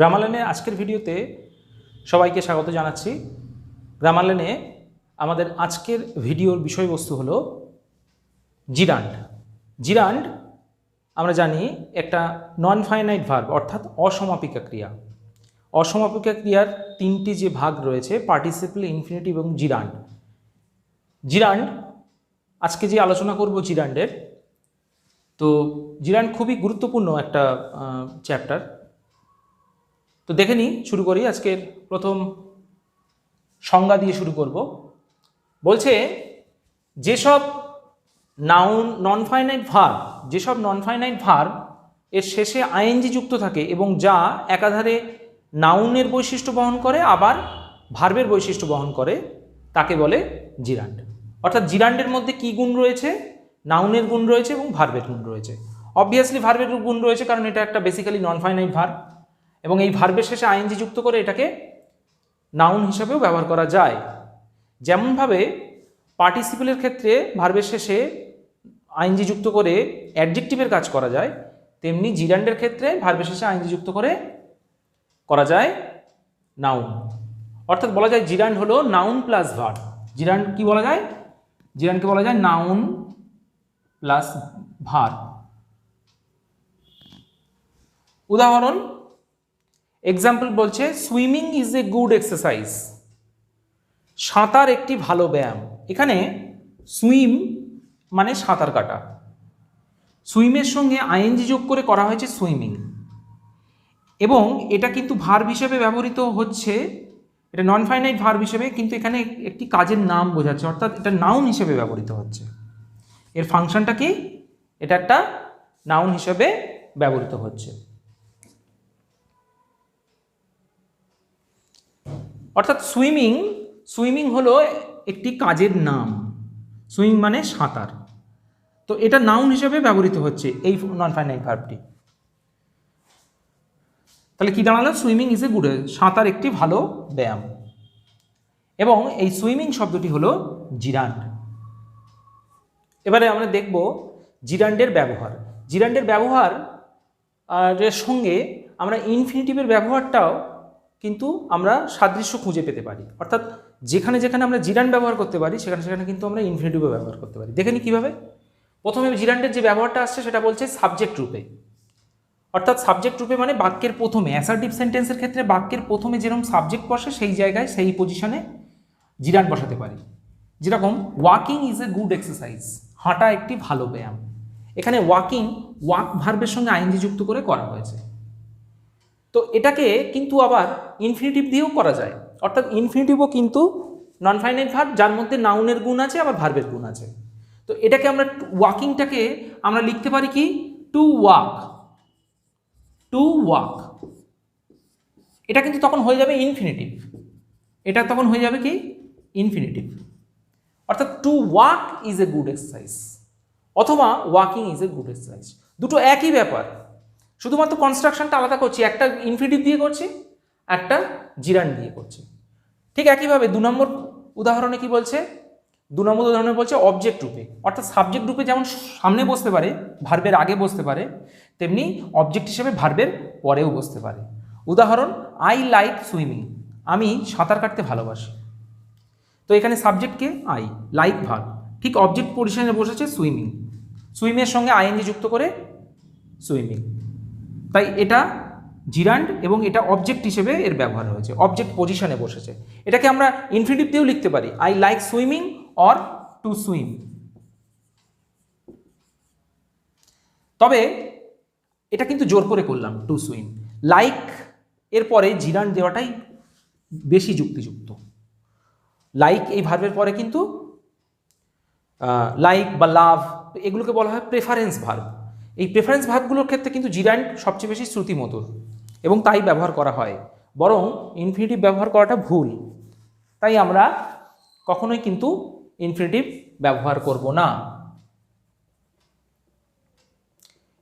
Grammar লার্নের আজকের ভিডিওতে সবাইকে স্বাগত জানাচ্ছি। গ্রামার লার্নে আমাদের আজকের ভিডিওর বিষয়বস্তু হলো জিরান্ড। জিরান্ড আমরা জানি একটা নন ফাইনাইট ভার্ব অর্থাৎ অসমাপিকা ক্রিয়া। অসমাপিকা ক্রিয়ার তিনটি যে ভাগ রয়েছে পার্টিসিপল, ইনফিনিটিভ এবং জিরান্ড। জিরান্ড আজকে যে আলোচনা করব জিরান্ডের, তো জিরান্ড খুবই গুরুত্বপূর্ণ একটা চ্যাপ্টার। তো দেখে নিই, শুরু করি। আজকের প্রথম সংজ্ঞা দিয়ে শুরু করব। বলছে যেসব নন ফাইনাইট ভার্ব এর শেষে আইএনজি যুক্ত থাকে এবং যা একাধারে নাউনের বৈশিষ্ট্য বহন করে আবার ভার্বের বৈশিষ্ট্য বহন করে তাকে বলে জিরান্ড। অর্থাৎ জিরান্ডের মধ্যে কি গুণ রয়েছে? নাউনের গুণ রয়েছে এবং ভার্বের গুণ রয়েছে। অবভিয়াসলি ভার্বের গুণ রয়েছে, কারণ এটা একটা বেসিক্যালি নন ফাইনাইট ভার্ব এবং এই ভার্বের শেষে আইএনজি যুক্ত করে এটাকে নাউন হিসাবেও ব্যবহার করা যায়। যেমনভাবে পার্টিসিপলের ক্ষেত্রে ভার্বের শেষে আইএনজি যুক্ত করে অ্যাডজেক্টিভের কাজ করা যায়, তেমনি জিরান্ডের ক্ষেত্রে ভার্বের শেষে আইএনজি যুক্ত করে করা যায় নাউন। অর্থাৎ বলা যায় জিরান্ড হলো নাউন প্লাস ভার্ব। জিরান্ড কি বলা যায়? জিরান্ডকে বলা যায় নাউন প্লাস ভার্ব। উদাহরণ, এক্সাম্পল বলছে swimming is a good exercise. সাঁতার একটি ভালো ব্যায়াম। এখানে সুইম মানে সাঁতার কাটা, সুইমের সঙ্গে আইএনজি যোগ করে করা হয়েছে সুইমিং, এবং এটা কিন্তু ভার্ব হিসেবে ব্যবহৃত হচ্ছে। এটা নন ফাইনাইট ভার্ব হিসেবে, কিন্তু এখানে একটি কাজের নাম বোঝাচ্ছে, অর্থাৎ এটা নাউন হিসেবে ব্যবহৃত হচ্ছে। এর ফাংশনটা কি? এটা একটা নাউন হিসেবে ব্যবহৃত হচ্ছে। অর্থাৎ সুইমিং হলো একটি কাজের নাম। সুইমিং মানে সাঁতার, তো এটা নাউন হিসেবে ব্যবহৃত হচ্ছে এই নন ফাইনাইট ভার্বটি। তাহলে কি দাঁড়ালো? সুইমিং ইজ এ গুড, সাঁতার একটি ভালো ব্যায়াম। এবং এই সুইমিং শব্দটি হলো জিরান্ড। এবারে আমরা দেখব জিরান্ডের ব্যবহার। জিরান্ডের ব্যবহার এর সঙ্গে আমরা ইনফিনিটিভের ব্যবহারটাও কিন্তু আমরা সাদৃশ্য খুঁজে পেতে পারি। অর্থাৎ যেখানে যেখানে আমরা জিরান্ড ব্যবহার করতে পারি সেখানে সেখানে কিন্তু আমরা ইনফিনিটিভও ব্যবহার করতে পারি। দেখে নি কীভাবে। প্রথমে জিরান্ডের যে ব্যবহারটা আসছে সেটা বলছে সাবজেক্ট রূপে। অর্থাৎ সাবজেক্ট রূপে মানে বাক্যের প্রথমে, অ্যাসার্টিভ সেন্টেন্সের ক্ষেত্রে বাক্যের প্রথমে যেরকম সাবজেক্ট বসে সেই জায়গায় সেই পজিশনে জিরান্ড বসাতে পারি। যেরকম walking is a good exercise, হাঁটা একটি ভালো ব্যায়াম। এখানে ওয়াক ভার্বের সঙ্গে আইএনজি যুক্ত করে করা হয়েছে। তো এটাকে কিন্তু আবার ইনফিনিটিভ দিয়েও করা যায়। অর্থাৎ ইনফিনিটিভও কিন্তু নন ফাইনাইট ভার্ব, যার মধ্যে নাউনের গুণ আছে আবার ভার্বের গুণ আছে। তো এটাকে আমরা ওয়াকিংটাকে আমরা লিখতে পারি কি? To walk. এটা কিন্তু তখন হয়ে যাবে ইনফিনিটিভ। এটা তখন হয়ে যাবে কি? ইনফিনিটিভ। অর্থাৎ to walk is a good exercise অথবা walking is a good exercise, দুটো একই ব্যাপার, শুধুমাত্র কনস্ট্রাকশনটা আলাদা করছি। একটা ইনফিনিটিভ দিয়ে করছি, একটা জিরান্ড দিয়ে করছি। ঠিক একইভাবে 2 নম্বর উদাহরণে কি বলছে? 2 নম্বর উদাহরণে বলছে অবজেক্ট রূপে। অর্থাৎ সাবজেক্ট রূপে যেমন সামনে বসতে পারে, ভার্বের আগে বসতে পারে, তেমনি অবজেক্ট হিসেবে ভার্বের পরেও বসতে পারে। উদাহরণ, আই লাইক সুইমিং, আমি সাঁতার কাটতে ভালোবাসি। তো এখানে সাবজেক্টকে আই, লাইক ভার্ব, ঠিক অবজেক্ট পজিশনে বসেছে সুইমিং, সুইমের সঙ্গে আইএনজি যুক্ত করে সুইমিং। তাই এটা জিরান্ড এবং এটা অবজেক্ট হিসেবে এর ব্যবহার হয়েছে, অবজেক্ট পজিশনে বসেছে। এটাকে আমরা ইনফিনিটিভ দিয়েও লিখতে পারি, I like swimming or to swim. তবে এটা কিন্তু জোর করে করলাম, টু সুইম। লাইক এর পরে জিরান্ড দেওয়াটাই বেশি যুক্তিযুক্ত। লাইক এই ভার্বের পরে কিন্তু লাইক বা লাভ এগুলোকে বলা হয় প্রেফারেন্স ভার্ব। এই প্রেফারেন্স ভার্বগুলোর ক্ষেত্রে কিন্তু জিরান্ড সবচেয়ে বেশি শ্রুতিমধুর এবং তাই ব্যবহার করা হয়, বরং ইনফিনিটিভ ব্যবহার করাটা ভুল। তাই আমরা কখনোই কিন্তু ইনফিনিটিভ ব্যবহার করব না।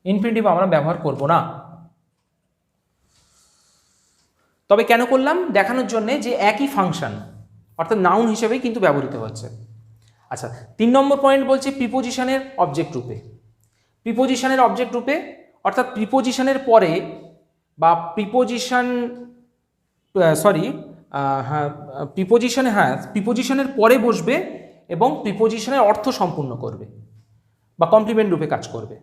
ইনফিনিটিভ আমরা ব্যবহার করব না। তবে কেন করলাম? দেখানোর জন্যে যে একই ফাংশন, অর্থাৎ নাউন হিসেবেই কিন্তু ব্যবহৃত হচ্ছে। আচ্ছা, 3 নম্বর পয়েন্ট বলছে প্রিপোজিশনের অবজেক্ট রূপে। প্রিপোজিশনের অবজেক্ট রূপে অর্থাৎ প্রিপোজিশনের পরে বা প্রিপোজিশন, সরি, হ্যাঁ প্রিপোজিশনে, হ্যাঁ প্রিপোজিশনের পরে বসবে এবং প্রিপোজিশনের অর্থ সম্পূর্ণ করবে বা কমপ্লিমেন্ট রূপে কাজ করবে।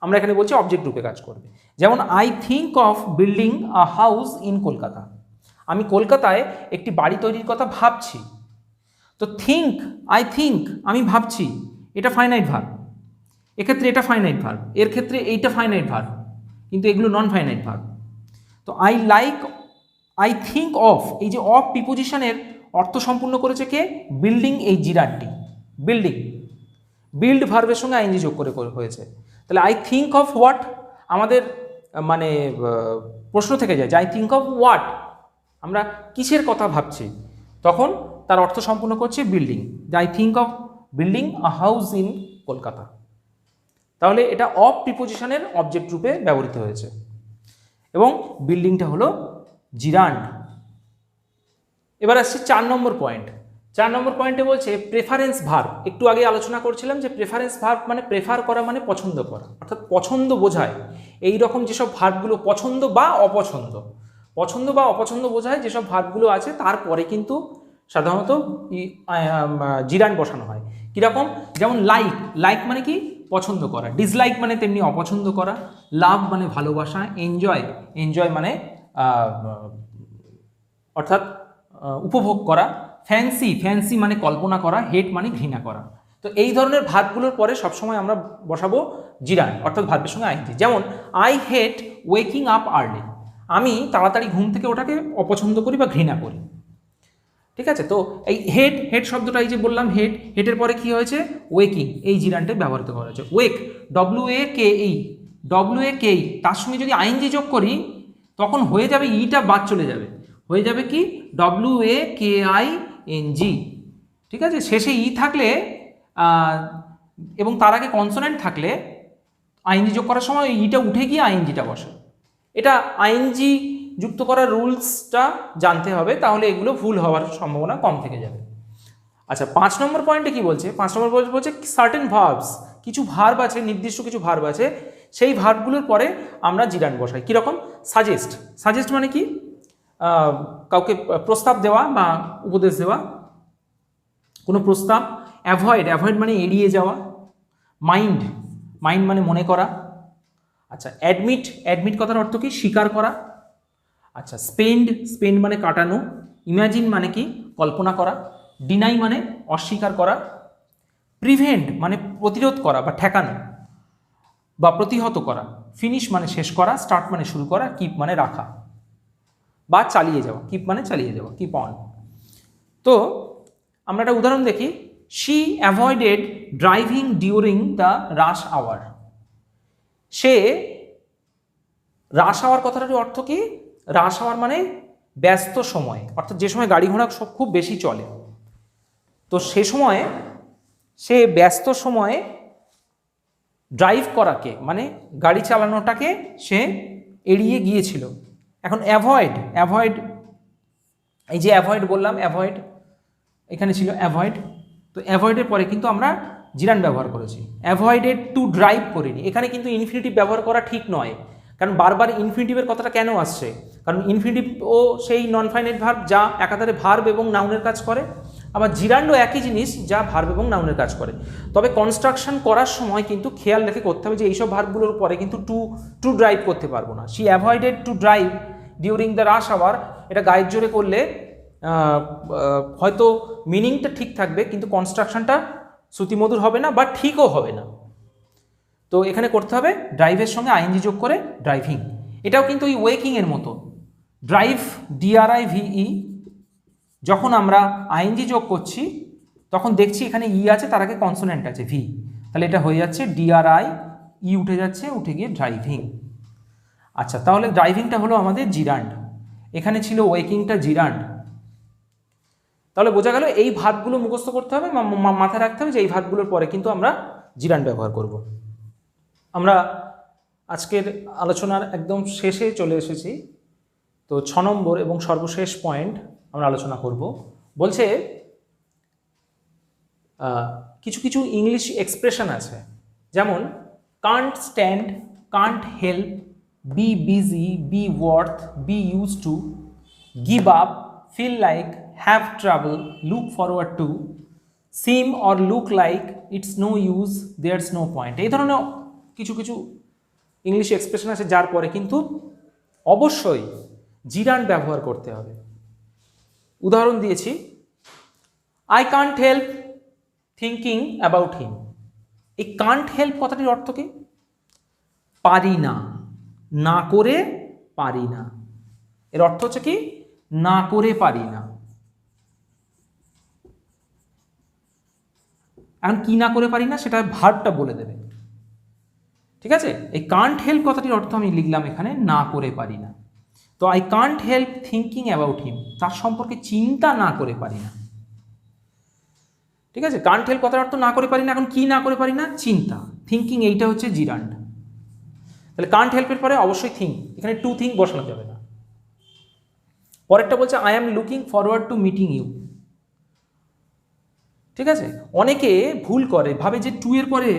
আমরা এখানে বলছি অবজেক্ট রূপে কাজ করবে। যেমন I think of building a house in Kolkata, আমি কলকাতায় একটি বাড়ি তৈরির কথা ভাবছি। তো থিঙ্ক, আই থিঙ্ক, আমি ভাবছি, এটা ফাইনাইট ভার্ব, এক্ষেত্রে এটা ফাইনাইট ভার্ব, এর ক্ষেত্রে এইটা ফাইনাইট ভার্ব, কিন্তু এগুলো নন ফাইনাইট ভার্ব। তো I like, I think of, এই যে অফ প্রিপোজিশনের অর্থ সম্পূর্ণ করেছে কে? বিল্ডিং, এই জিরান্ডটি বিল্ডিং, বিল্ড ভার্বের সঙ্গে আইএনজি যোগ করে হয়েছে। তাহলে আই থিঙ্ক অফ হোয়াট, আমাদের মানে প্রশ্ন থেকে যায় যে আই থিঙ্ক অফ হোয়াট, আমরা কিসের কথা ভাবছি, তখন তার অর্থ সম্পূর্ণ করছে building. I think of building a house in Kolkata. তাহলে এটা অফ প্রিপোজিশনের অবজেক্ট রূপে ব্যবহৃত হয়েছে এবং বিল্ডিংটা হলো জিরান্ড। এবার আসছে 4 নম্বর পয়েন্ট। 4 নম্বর পয়েন্টে বলছে প্রেফারেন্স ভার্ব। একটু আগে আলোচনা করছিলাম যে প্রেফারেন্স ভার্ব মানে প্রেফার করা মানে পছন্দ করা, অর্থাৎ পছন্দ বোঝায় এই রকম যেসব ভার্বগুলো পছন্দ বা অপছন্দ, পছন্দ বা অপছন্দ বোঝায় যেসব ভার্বগুলো আছে তারপরে কিন্তু সাধারণত জিরান্ড বসানো হয়। কীরকম? যেমন লাইক, লাইক মানে কি? পছন্দ করা। ডিসলাইক মানে তেমনি অপছন্দ করা। লাভ মানে ভালোবাসা। এনজয়, এনজয় মানে অর্থাৎ উপভোগ করা। ফ্যান্সি, ফ্যান্সি মানে কল্পনা করা। হেট মানে ঘৃণা করা। তো এই ধরনের ভার্বগুলোর পরে সবসময় আমরা বসাবো জিরান্ড, অর্থাৎ ভার্বের সঙ্গে আইএনজি। যেমন I hate waking up early, আমি তাড়াতাড়ি ঘুম থেকে ওঠাকে অপছন্দ করি বা ঘৃণা করি। ঠিক আছে? তো এই হেট, হেট শব্দটা এই যে বললাম হেট, হেটের পরে কি হয়েছে? ওয়েকিং, এই জিরান্ডে ব্যবহৃত করা হয়েছে। ওয়েক, WAKE, WAKE, তার সঙ্গে যদি আইএনজি যোগ করি তখন হয়ে যাবে ইটা বাদ চলে যাবে, হয়ে যাবে কি? WAKING। ঠিক আছে? শেষে ই থাকলে এবং তার আগে কনসোনেন্ট থাকলে আইএনজি যোগ করার সময় ইটা উঠে গিয়ে আইএনজিটা বসে। এটা আইএনজি যুক্ত করার রুলসটা জানতে হবে, তাহলে এগুলো ভুল হওয়ার সম্ভাবনা কম থেকে যাবে। আচ্ছা, 5 নম্বর পয়েন্টে কি বলছে? 5 নম্বর পয়েন্ট বলছে সার্টেন ভার্বস, কিছু ভার্ব আছে, নির্দিষ্ট কিছু ভার্ব আছে, সেই ভার্বগুলোর পরে আমরা জিরান্ড বসাই। কীরকম? সাজেস্ট, সাজেস্ট মানে কি? কাউকে প্রস্তাব দেওয়া বা উপদেশ দেওয়া, কোনো প্রস্তাব। অ্যাভয়েড, অ্যাভয়েড মানে এড়িয়ে যাওয়া। মাইন্ড, মাইন্ড মানে মনে করা। আচ্ছা, অ্যাডমিট, অ্যাডমিট কথার অর্থ কি? স্বীকার করা। আচ্ছা, স্পেন্ড, স্পেন্ড মানে কাটানো। ইমাজিন মানে কি? কল্পনা করা। ডিনাই মানে অস্বীকার করা। প্রিভেন্ট মানে প্রতিরোধ করা বা ঠেকানো বা প্রতিহত করা। ফিনিশ মানে শেষ করা। স্টার্ট মানে শুরু করা। কিপ মানে রাখা বা চালিয়ে যাওয়া। কিপ মানে চালিয়ে যাওয়া, কিপ অন। তো আমরা একটা উদাহরণ দেখি। She avoided driving during the rush hour, say, rush hour কথাটার অর্থ কি? রাশ আওয়ার মানে ব্যস্ত সময়, অর্থাৎ যে সময় গাড়ি ঘোড়া সব খুব বেশি চলে, তো সে সময়ে সে ব্যস্ত সময়ে ড্রাইভ করাকে মানে গাড়ি চালানোটাকে সে এড়িয়ে গিয়েছিল। এখন অ্যাভয়েড, অ্যাভয়েড, এই যে অ্যাভয়েড বললাম, অ্যাভয়েড এখানে ছিল অ্যাভয়েড, তো অ্যাভয়েডের পরে কিন্তু আমরা জিরান্ড ব্যবহার করেছি। অ্যাভয়েডেড টু ড্রাইভ করিনি, এখানে কিন্তু ইনফিনিটিভ ব্যবহার করা ঠিক নয়। কারণ বারবার ইনফিনিটিভের কথাটা কেন আসছে? কারণ ইনফিনিটিভ ও সেই নন ফাইনাইট ভার্ব যা একাধারে ভার্ব এবং নাউনের কাজ করে, আবার জিরান্ডও একই জিনিস যা ভার্ব এবং নাউনের কাজ করে। তবে কনস্ট্রাকশন করার সময় কিন্তু খেয়াল রেখে করতে হবে যে এইসব ভার্বগুলোর পরে কিন্তু টু ড্রাইভ করতে পারবো না। She avoided to drive during the rush hour, এটা গায়ের জোরে করলে হয়তো মিনিংটা ঠিক থাকবে কিন্তু কনস্ট্রাকশনটা শ্রুতিমধুর হবে না বা ঠিকও হবে না। তো এখানে করতে হবে ড্রাইভের সঙ্গে আইএনজি যোগ করে ড্রাইভিং। এটাও কিন্তু ওই ওয়েকিংয়ের মতো। ড্রাইভ, DRIVE, যখন আমরা আইএনজি যোগ করছি তখন দেখছি এখানে ই আছে, তার আগে কনসোনেন্ট আছে ভি, তাহলে এটা হয়ে যাচ্ছে DRIE, উঠে যাচ্ছে, উঠে গিয়ে ড্রাইভিং। আচ্ছা, তাহলে ড্রাইভিংটা হলো আমাদের জিরান্ড, এখানে ছিল ওয়েকিংটা জিরান্ড। তাহলে বোঝা গেল এই ভার্বগুলো মুখস্থ করতে হবে, মাথায় রাখতে হবে যে এই ভার্বগুলোর পরে কিন্তু আমরা জিরান্ড ব্যবহার করব। আমরা আজকের আলোচনার একদম শেষে চলে এসেছি। তো 6 নম্বর এবং সর্বশেষ পয়েন্ট আমরা আলোচনা করব। বলছে কিছু কিছু ইংলিশ এক্সপ্রেশন আছে, যেমন can't stand, can't help, be busy, be worth, be used to, give up, feel like, have travel, look forward to, seem or look like, it's no use, there's no point. এই ধরনের কিছু কিছু English expression আছে যার পরে কিন্তু অবশ্যই জিরান্ড ব্যবহার করতে হবে। উদাহরণ দিয়েছি, I can't help thinking about him. এই কান্ট হেল্প কথাটির অর্থ কি? পারি না, না করে পারি না। এর অর্থ হচ্ছে কি? না করে পারি না। এখন কি না করে পারি না সেটা ভার্বটা বলে দেবে, ঠিক আছে? এই কান্ট হেল্প কথাটির অর্থ আমি লিখলাম এখানে, না করে পারি না। তো I can't help thinking about him, তার সম্পর্কে চিন্তা না করে পারি না, ঠিক আছে? কান্ট হেল্প কথার অর্থ না করে পারি না। এখন কি না করে পারি না? চিন্তা, থিঙ্কিং, এইটা হচ্ছে জিরান্ড। তাহলে কান্ট হেল্পের পরে অবশ্যই থিঙ্ক, এখানে টু থিঙ্ক বসানো যাবে না। পরেরটা বলছে I am looking forward to meeting you, ঠিক আছে? অনেকে ভুল করে, ভাবে যে টু এর পরে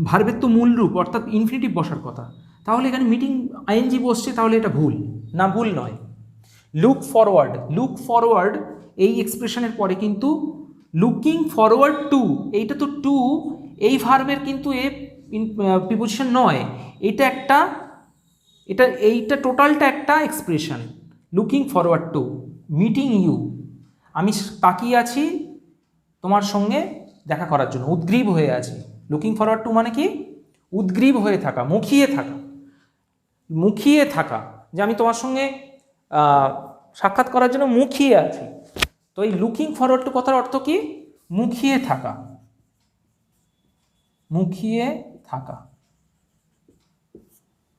ভার্বের তো মূল রূপ অর্থাৎ ইনফিনিটিভ বসার কথা, তাহলে এখানে মিটিং আইএনজি বসছে, তাহলে এটা ভুল। না, ভুল নয়। লুক ফরওয়ার্ড, লুক ফরওয়ার্ড এই এক্সপ্রেশনের পরে কিন্তু লুকিং ফরওয়ার্ড টু, এইটা তো টু, এই ভার্বের কিন্তু এ প্রিপোজিশন নয়, এইটা টোটালটা একটা expression. Looking forward to meeting you, আমি তাকিয়ে আছি তোমার সঙ্গে দেখা করার জন্য, উদ্গ্রীব হয়ে আছি। লুকিং ফরওয়ার্ড টু মানে কি? উদ্গ্রীব হয়ে থাকা, মুখিয়ে থাকা, মুখিয়ে থাকা, যে আমি তোমার সঙ্গে সাক্ষাৎ করার জন্য মুখিয়ে আছি। তো এই লুকিং ফরওয়ার্ড টু কথার অর্থ কি? মুখিয়ে থাকা, মুখিয়ে থাকা।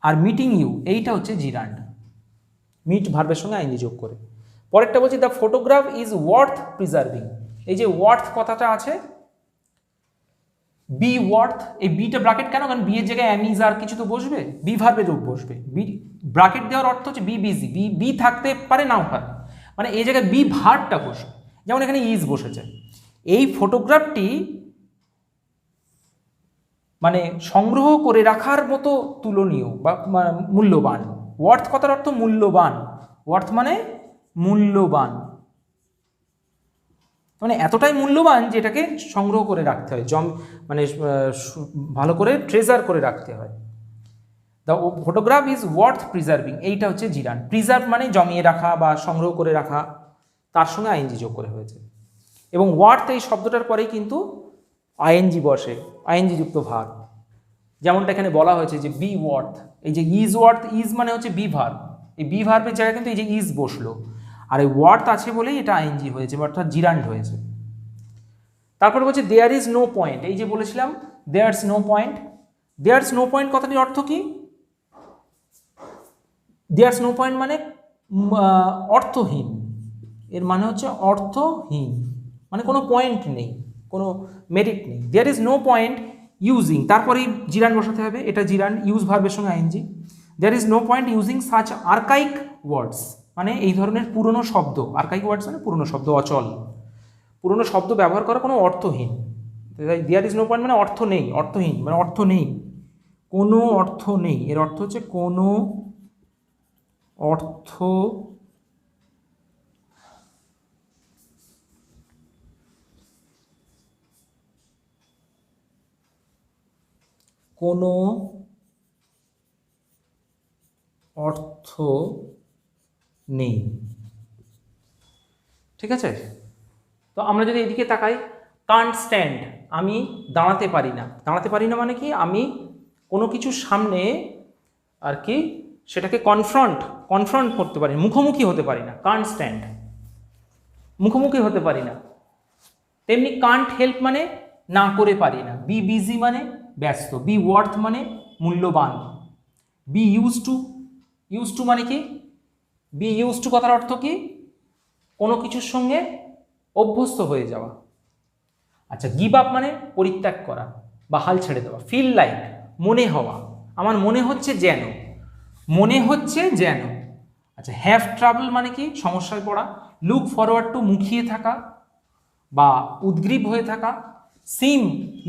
আর মিটিং ইউ এইটা হচ্ছে জিরান্ড, মিট ভার্বের সঙ্গে আইনি যোগ করে। পরেরটা বলছি the photograph is worth preserving. এই যে ওয়ার্থ কথাটা আছে, বি ওয়ার্থ, এই বিটা ব্র্যাকেট কেন? কারণ বি এর জায়গায় অ্যাম ইজ আর কিছু তো বসবে, বি ভার্বের রূপ বসবে। বি ব্র্যাকেট দেওয়ার অর্থ হচ্ছে বি বিজি, বি বি থাকতে পারে নাও পারে, মানে এই জায়গায় বি ভার্বটা বসবে, যেমন এখানে ইজ বসেছে। এই ফটোগ্রাফটি মানে সংগ্রহ করে রাখার মতো তুলনীয় বা মূল্যবান। ওয়ার্থ কথার অর্থ মূল্যবান, ওয়ার্থ মানে মূল্যবান, মানে এতটাই মূল্যবান যে এটাকে সংগ্রহ করে রাখতে হয়, মানে ভালো করে ট্রেজার করে রাখতে হয়। The photograph is worth preserving, এইটা হচ্ছে জিরান্ড। প্রিজার্ভ মানে জমিয়ে রাখা বা সংগ্রহ করে রাখা, তার সঙ্গে আইএনজি যোগ করে হয়েছে। এবং ওয়ার্থ এই শব্দটার পরেই কিন্তু আইএনজি বসে, আইএনজি যুক্ত ভার্ব। যেমনটা এখানে বলা হয়েছে যে বি ওয়ার্থ, এই যে ইজ ওয়ার্থ, ইজ মানে হচ্ছে বি ভার্ব, এই বি ভার্বের জায়গায় কিন্তু এই যে ইজ বসলো, আর এই ওয়ার্থ আছে বলেই এটা আইএনজি হয়েছে, অর্থাৎ জিরান্ড হয়েছে। তারপর বলছে দেয়ার ইজ নো পয়েন্ট, এই যে বলেছিলাম there's no point. There's no point কথাটির অর্থ কি? দেয়ার্স নো পয়েন্ট মানে অর্থহীন, এর মানে হচ্ছে অর্থহীন, মানে কোনো পয়েন্ট নেই, কোনো মেরিট নেই। There is no point using, তারপরেই জিরান্ড বসাতে হবে, এটা জিরান্ড, ইউজ ভার্বের সঙ্গে ING. There is no point using such archaic words, মানে এই ধরনের পুরনো শব্দ, আর্কাইক ওয়ার্ডস মানে পুরনো শব্দ, অচল পুরনো শব্দ ব্যবহার করা কোনো অর্থহীন। দেয়ার ইজ নো পয়েন্ট মানে অর্থ নেই, অর্থহীন মানে অর্থ নেই, কোনো অর্থ নেই, এর অর্থ হচ্ছে কোনো অর্থ কোনো অর্থ নেই, ঠিক আছে? তো আমরা যদি এদিকে তাকাই, কান্ট স্ট্যান্ড, আমি দাঁড়াতে পারি না। দাঁড়াতে পারি না মানে কি? আমি কোনো কিছুর সামনে আর কি সেটাকে কনফ্রন্ট করতে পারি না, মুখোমুখি হতে পারি না, কান্ট স্ট্যান্ড, মুখোমুখি হতে পারি না। তেমনি কান্ট হেল্প মানে না করে পারি না। বি বিজি মানে ব্যস্ত। বি ওয়ার্থ মানে মূল্যবান। বি ইউজ টু মানে কি? বি ইউজ টু কথার অর্থ কি? কোনো কিছুর সঙ্গে অভ্যস্ত হয়ে যাওয়া। আচ্ছা, গিভ আপ মানে পরিত্যাগ করা বা হাল ছেড়ে দেওয়া। ফিল লাইক মনে হওয়া, আমার মনে হচ্ছে যেন, মনে হচ্ছে যেন। আচ্ছা, হ্যাভ ট্রাবল মানে কি? সমস্যায় পড়া। লুক ফরওয়ার্ড টু মুখিয়ে থাকা বা উদ্গ্রীব হয়ে থাকা। সিম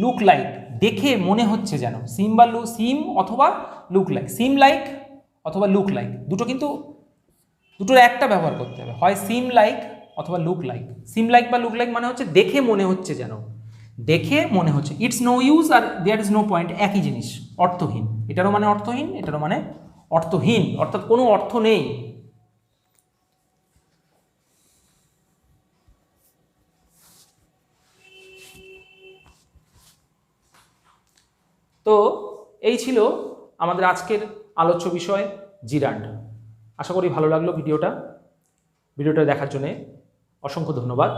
লুক লাইক দেখে মনে হচ্ছে যেন, সিম বা সিম অথবা লুক লাইক। সিম লাইক অথবা লুক লাইক, দুটো কিন্তু দুটোর একটা ব্যবহার করতে হবে, হয় সিম লাইক অথবা লুক লাইক। সিম লাইক বা লুক লাইক মানে হচ্ছে দেখে মনে হচ্ছে, যেন দেখে মনে হচ্ছে। ইটস নো ইউজ আর দেয়ার ইজ নো পয়েন্ট, একই জিনিস, অর্থহীন। এটারও মানে অর্থহীন, এটারও মানে অর্থহীন, অর্থাৎ কোনো অর্থ নেই। তো এই ছিল আমাদের আজকের আলোচ্য বিষয় জিরান্ড। আশা করি ভালো লাগলো ভিডিওটা দেখার জন্য অসংখ্য ধন্যবাদ।